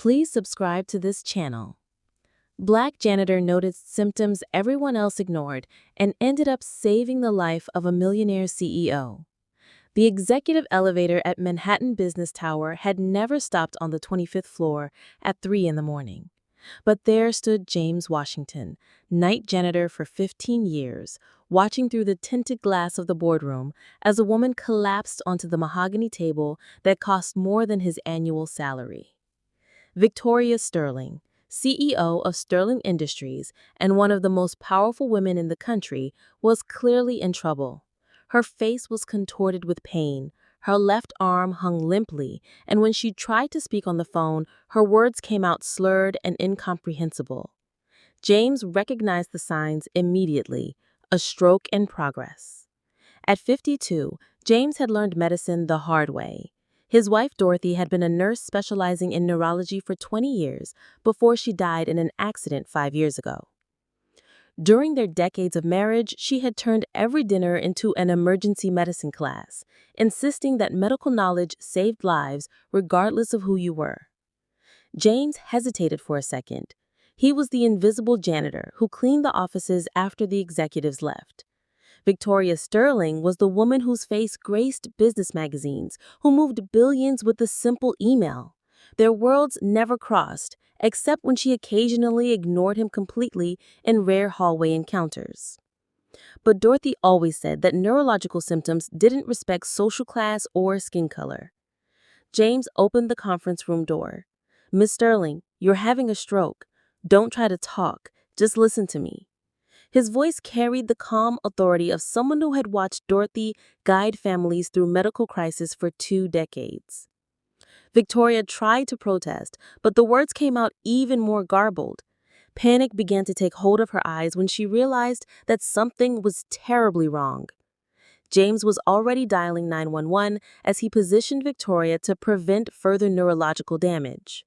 Please subscribe to this channel. Black janitor noticed symptoms everyone else ignored and ended up saving the life of a millionaire CEO. The executive elevator at Manhattan Business Tower had never stopped on the 25th floor at 3 in the morning. But there stood James Washington, night janitor for 15 years, watching through the tinted glass of the boardroom as a woman collapsed onto the mahogany table that cost more than his annual salary. Victoria Sterling, CEO of Sterling Industries and one of the most powerful women in the country, was clearly in trouble. Her face was contorted with pain, her left arm hung limply, and when she tried to speak on the phone, her words came out slurred and incomprehensible. James recognized the signs immediately: a stroke in progress. At 52, James had learned medicine the hard way. His wife Dorothy had been a nurse specializing in neurology for 20 years before she died in an accident 5 years ago. During their decades of marriage, she had turned every dinner into an emergency medicine class, insisting that medical knowledge saved lives regardless of who you were. James hesitated for a second. He was the invisible janitor who cleaned the offices after the executives left. Victoria Sterling was the woman whose face graced business magazines, who moved billions with a simple email. Their worlds never crossed, except when she occasionally ignored him completely in rare hallway encounters. But Dorothy always said that neurological symptoms didn't respect social class or skin color. James opened the conference room door. "Miss Sterling, you're having a stroke. Don't try to talk, just listen to me." His voice carried the calm authority of someone who had watched Dorothy guide families through medical crisis for 2 decades. Victoria tried to protest, but the words came out even more garbled. Panic began to take hold of her eyes when she realized that something was terribly wrong. James was already dialing 911 as he positioned Victoria to prevent further neurological damage.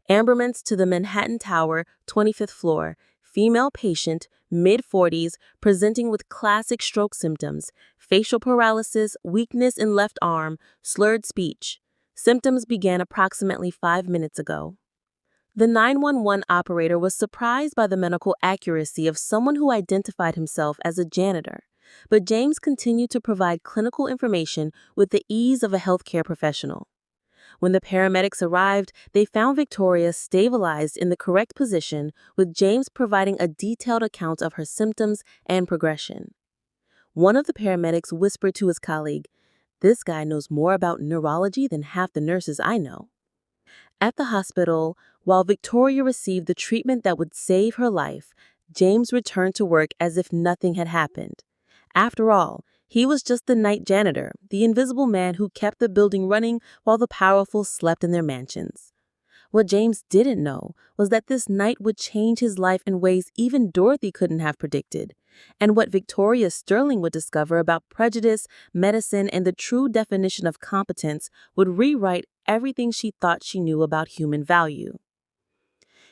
Amberments to the Manhattan Tower, 25th floor. Female patient, mid-40s, presenting with classic stroke symptoms: facial paralysis, weakness in left arm, slurred speech. Symptoms began approximately 5 minutes ago. The 911 operator was surprised by the medical accuracy of someone who identified himself as a janitor, but James continued to provide clinical information with the ease of a healthcare professional. When the paramedics arrived, they found Victoria stabilized in the correct position, with James providing a detailed account of her symptoms and progression. One of the paramedics whispered to his colleague, "This guy knows more about neurology than half the nurses I know." At the hospital, while Victoria received the treatment that would save her life, James returned to work as if nothing had happened. After all, he was just the night janitor, the invisible man who kept the building running while the powerful slept in their mansions. What James didn't know was that this night would change his life in ways even Dorothy couldn't have predicted, and what Victoria Sterling would discover about prejudice, medicine, and the true definition of competence would rewrite everything she thought she knew about human value.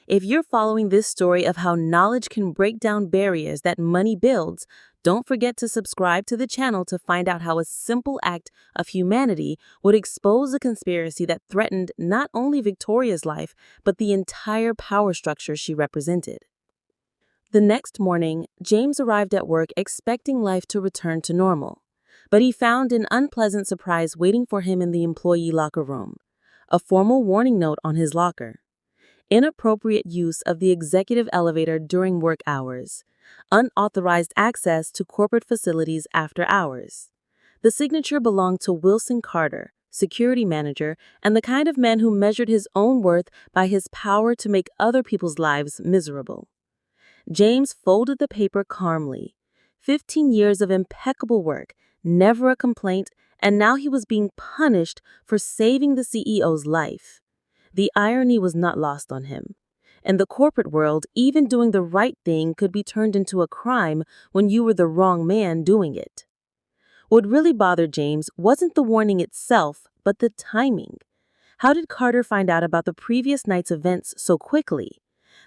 If you're following this story of how knowledge can break down barriers that money builds, don't forget to subscribe to the channel to find out how a simple act of humanity would expose a conspiracy that threatened not only Victoria's life, but the entire power structure she represented. The next morning, James arrived at work expecting life to return to normal. But he found an unpleasant surprise waiting for him in the employee locker room: a formal warning note on his locker. Inappropriate use of the executive elevator during work hours. Unauthorized access to corporate facilities after hours. The signature belonged to Wilson Carter, security manager, and the kind of man who measured his own worth by his power to make other people's lives miserable. James folded the paper calmly. 15 years of impeccable work, never a complaint, and now he was being punished for saving the CEO's life. The irony was not lost on him. In the corporate world, even doing the right thing could be turned into a crime when you were the wrong man doing it. What really bothered James wasn't the warning itself, but the timing. How did Carter find out about the previous night's events so quickly?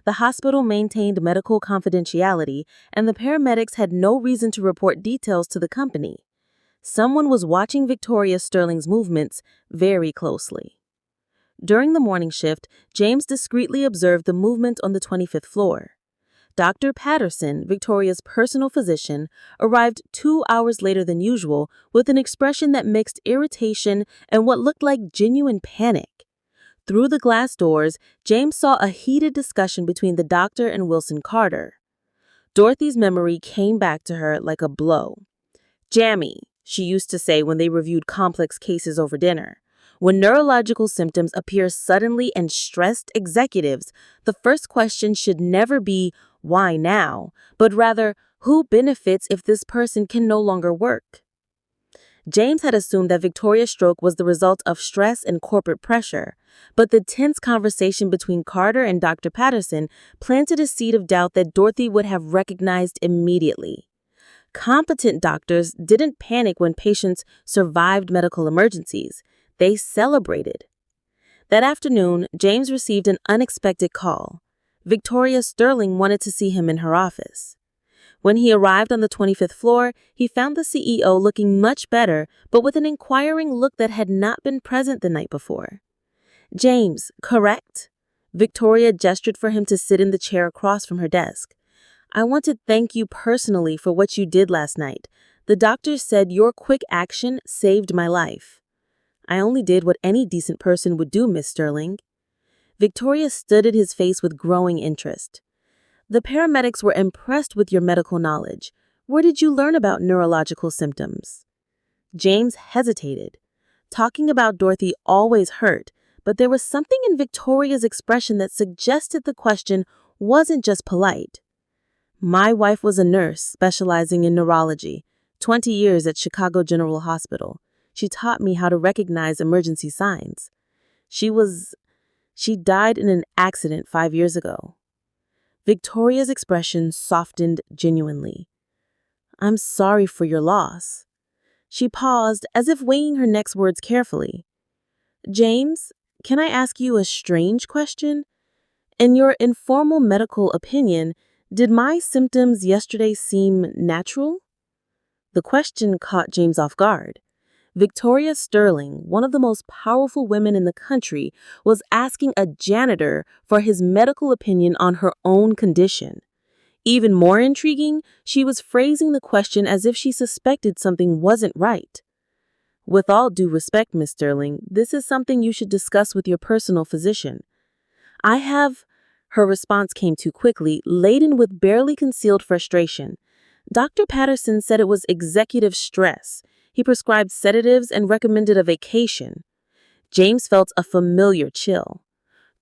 The hospital maintained medical confidentiality, and the paramedics had no reason to report details to the company. Someone was watching Victoria Sterling's movements very closely. During the morning shift, James discreetly observed the movement on the 25th floor. Dr. Patterson, Victoria's personal physician, arrived 2 hours later than usual with an expression that mixed irritation and what looked like genuine panic. Through the glass doors, James saw a heated discussion between the doctor and Wilson Carter. Dorothy's memory came back to her like a blow. "Jammy," she used to say when they reviewed complex cases over dinner. When neurological symptoms appear suddenly in stressed executives, the first question should never be, "Why now?" but rather, "Who benefits if this person can no longer work?" James had assumed that Victoria's stroke was the result of stress and corporate pressure, but the tense conversation between Carter and Dr. Patterson planted a seed of doubt that Dorothy would have recognized immediately. Competent doctors didn't panic when patients survived medical emergencies. They celebrated. That afternoon, James received an unexpected call. Victoria Sterling wanted to see him in her office. When he arrived on the 25th floor, he found the CEO looking much better, but with an inquiring look that had not been present the night before. "James, correct?" Victoria gestured for him to sit in the chair across from her desk. "I want to thank you personally for what you did last night. The doctor said your quick action saved my life." "I only did what any decent person would do, Miss Sterling." Victoria studied his face with growing interest. "The paramedics were impressed with your medical knowledge. Where did you learn about neurological symptoms?" James hesitated. Talking about Dorothy always hurt, but there was something in Victoria's expression that suggested the question wasn't just polite. "My wife was a nurse specializing in neurology, 20 years at Chicago General Hospital. She taught me how to recognize emergency signs. She died in an accident 5 years ago." Victoria's expression softened genuinely. "I'm sorry for your loss." She paused, as if weighing her next words carefully. "James, can I ask you a strange question? In your informal medical opinion, did my symptoms yesterday seem natural?" The question caught James off guard. Victoria Sterling, one of the most powerful women in the country, was asking a janitor for his medical opinion on her own condition. Even more intriguing, she was phrasing the question as if she suspected something wasn't right. "With all due respect, Miss Sterling, this is something you should discuss with your personal physician." "I have—" Her response came too quickly, laden with barely concealed frustration. "Dr. Patterson said it was executive stress. He prescribed sedatives and recommended a vacation." James felt a familiar chill.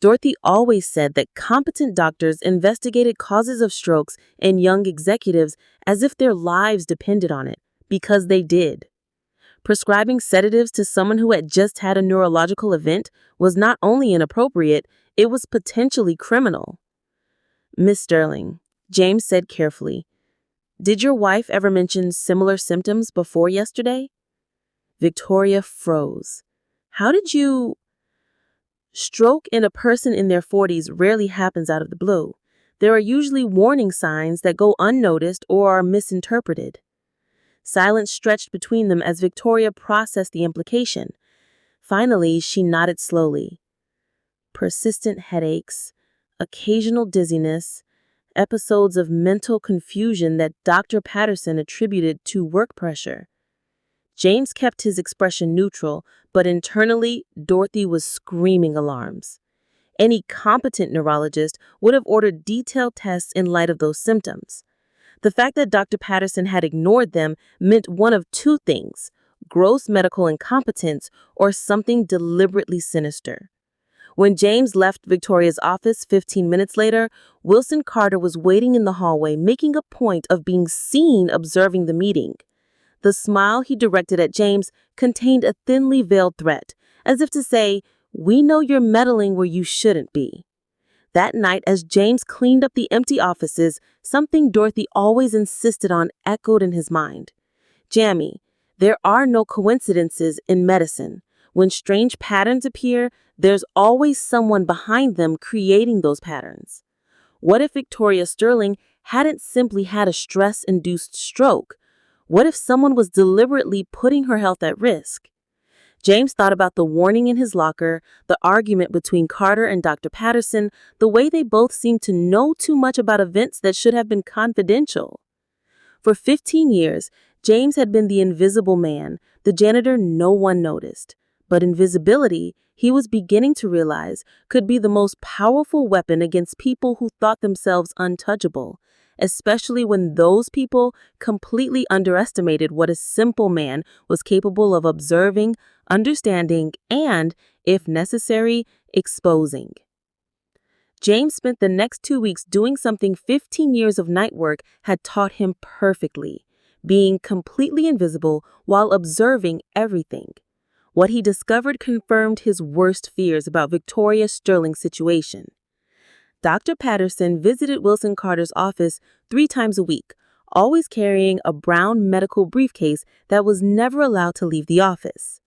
Dorothy always said that competent doctors investigated causes of strokes in young executives as if their lives depended on it, because they did. Prescribing sedatives to someone who had just had a neurological event was not only inappropriate, it was potentially criminal. "Miss Sterling," James said carefully, "did your wife ever mention similar symptoms before yesterday?" Victoria froze. "How did you—" "Stroke in a person in their 40s rarely happens out of the blue. There are usually warning signs that go unnoticed or are misinterpreted." Silence stretched between them as Victoria processed the implication. Finally, she nodded slowly. "Persistent headaches, occasional dizziness, episodes of mental confusion that Dr. Patterson attributed to work pressure." James kept his expression neutral, but internally, Dorothy was screaming alarms. Any competent neurologist would have ordered detailed tests in light of those symptoms. The fact that Dr. Patterson had ignored them meant one of two things: gross medical incompetence or something deliberately sinister. When James left Victoria's office 15 minutes later, Wilson Carter was waiting in the hallway, making a point of being seen observing the meeting. The smile he directed at James contained a thinly veiled threat, as if to say, "We know you're meddling where you shouldn't be." That night, as James cleaned up the empty offices, something Dorothy always insisted on echoed in his mind. "Jammy, there are no coincidences in medicine. When strange patterns appear, there's always someone behind them creating those patterns." What if Victoria Sterling hadn't simply had a stress-induced stroke? What if someone was deliberately putting her health at risk? James thought about the warning in his locker, the argument between Carter and Dr. Patterson, the way they both seemed to know too much about events that should have been confidential. For 15 years, James had been the invisible man, the janitor no one noticed. But invisibility, he was beginning to realize, could be the most powerful weapon against people who thought themselves untouchable, especially when those people completely underestimated what a simple man was capable of observing, understanding, and, if necessary, exposing. James spent the next 2 weeks doing something 15 years of night work had taught him perfectly, being completely invisible while observing everything. What he discovered confirmed his worst fears about Victoria Sterling's situation. Dr. Patterson visited Wilson Carter's office 3 times a week, always carrying a brown medical briefcase that was never allowed to leave the office.